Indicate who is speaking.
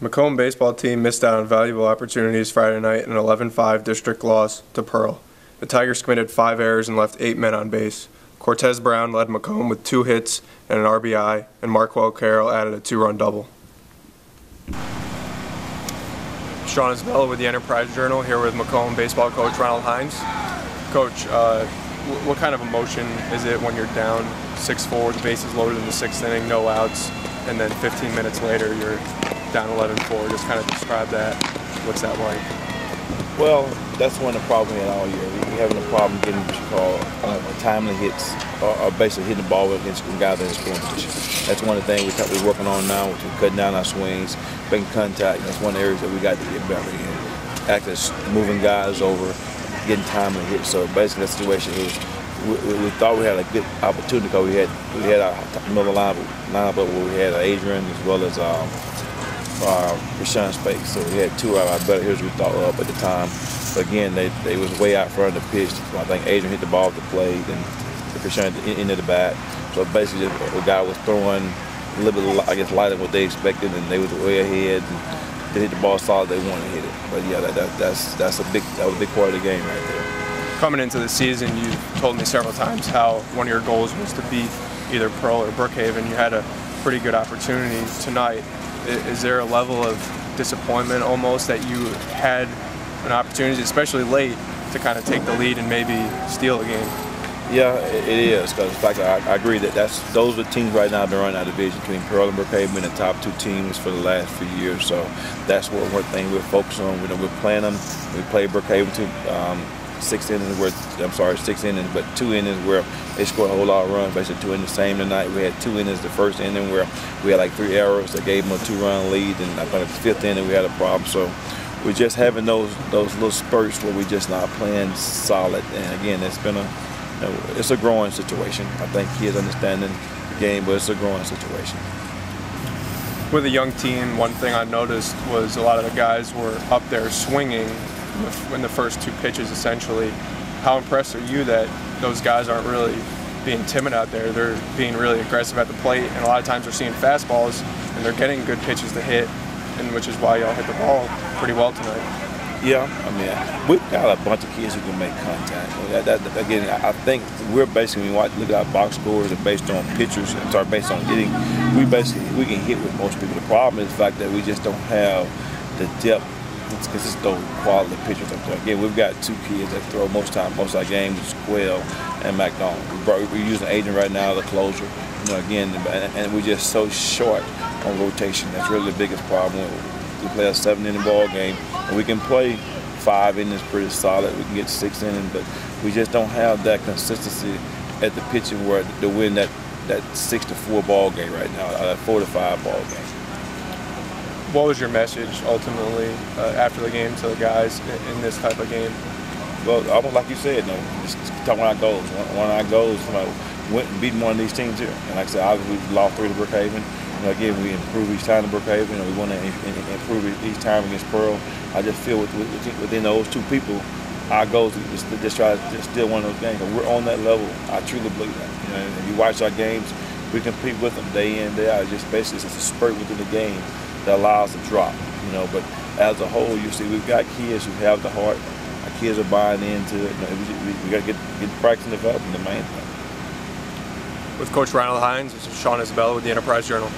Speaker 1: McComb baseball team missed out on valuable opportunities Friday night in an 11-5 district loss to Pearl. The Tigers committed 5 errors and left 8 men on base. Cortez Brown led McComb with 2 hits and an RBI, and Marquel Carroll added a 2-run double. Sean Isabella with the Enterprise Journal, here with McComb baseball coach Ronald Hines. Coach, what kind of emotion is it when you're down 6-4, the bases loaded in the 6th inning, no outs, and then 15 minutes later you're down 11-4? Just kind of describe that. What's that like?
Speaker 2: Well, that's one of the problems we had all year. We're having a problem getting what you call timely hits, or basically hitting the ball against guys in the scoring position. That's one of the things we're working on now, which is cutting down our swings, making contact. That's one of the areas that we got to get better in. Actually moving guys over, getting timely hits. So basically, the situation is we thought we had a good opportunity because we had our middle lineup where we had Adrian as well as Rashawn Space. So we had 2 of our better hitters we thought of at the time. But again, they was way out front of the pitch. I think Adrian hit the ball at the plate and Rashawn into the bat. So basically, the guy was throwing a little bit, I guess, lighter than what they expected, and they was way ahead. And they hit the ball solid. They wanted to hit it. But yeah, that was a big part of the game right there.
Speaker 1: Coming into the season, you told me several times how one of your goals was to beat either Pearl or Brookhaven. You had a pretty good opportunity tonight. Is there a level of disappointment almost that you had an opportunity, especially late, to kind of take the lead and maybe steal the game?
Speaker 2: Yeah, it is, because in fact I agree that those are the teams right now that are running our division between Pearl and Brookhaven, the top 2 teams for the last few years. So that's one thing we're focused on. We're playing them. We played Brookhaven to 6 innings, but 2 innings where they scored a whole lot of runs. Basically 2 innings the same tonight. We had 2 innings the first inning where we had like 3 errors that gave them a 2-run lead, and I think the 5th inning we had a problem. So we're just having those little spurts where we're just not playing solid. And again, it's been it's a growing situation. I think kids understanding the game, but it's a growing situation.
Speaker 1: With a young team, one thing I noticed was a lot of the guys were up there swinging in the first 2 pitches, essentially. How impressed are you that those guys aren't really being timid out there? They're being really aggressive at the plate, and a lot of times they're seeing fastballs, and they're getting good pitches to hit, and which is why y'all hit the ball pretty well tonight.
Speaker 2: Yeah, I mean, we've got a bunch of kids who can make contact. Again, I think we're basically, when you look at our box scores and based on pitchers, based on hitting, we can hit with most people. The problem is the fact that we just don't have the depth. It's consistent quality pitchers up there. Again, we've got 2 kids that throw most of our games, Quail and McDonald. We're using Adrian right now, the closer. Again, and we're just so short on rotation. That's really the biggest problem. We play a 7-inning ball game, and we can play 5 innings pretty solid. We can get 6 innings, but we just don't have that consistency at the pitching where to win that 6-4 ball game right now, that 4-5 ball game.
Speaker 1: What was your message ultimately after the game to the guys in this type of game?
Speaker 2: Well, almost like you said, just talking about our goals. One of our goals, went and beating one of these teams here. And like I said, obviously we lost 3 to Brookhaven. Again, we improve each time to Brookhaven, and we want to improve each time against Pearl. I just feel within those 2 people, our goal is to just try to steal one of those games. We're on that level. I truly believe that. If you watch our games, we compete with them day in, day out. Just basically, it's a spurt within the game that allows us to drop. But as a whole, you see, we've got kids who have the heart. Our kids are buying into it. We got to get practice and development, the main thing.
Speaker 1: With Coach Ronald Hines, this is Sean Isabella with the Enterprise Journal.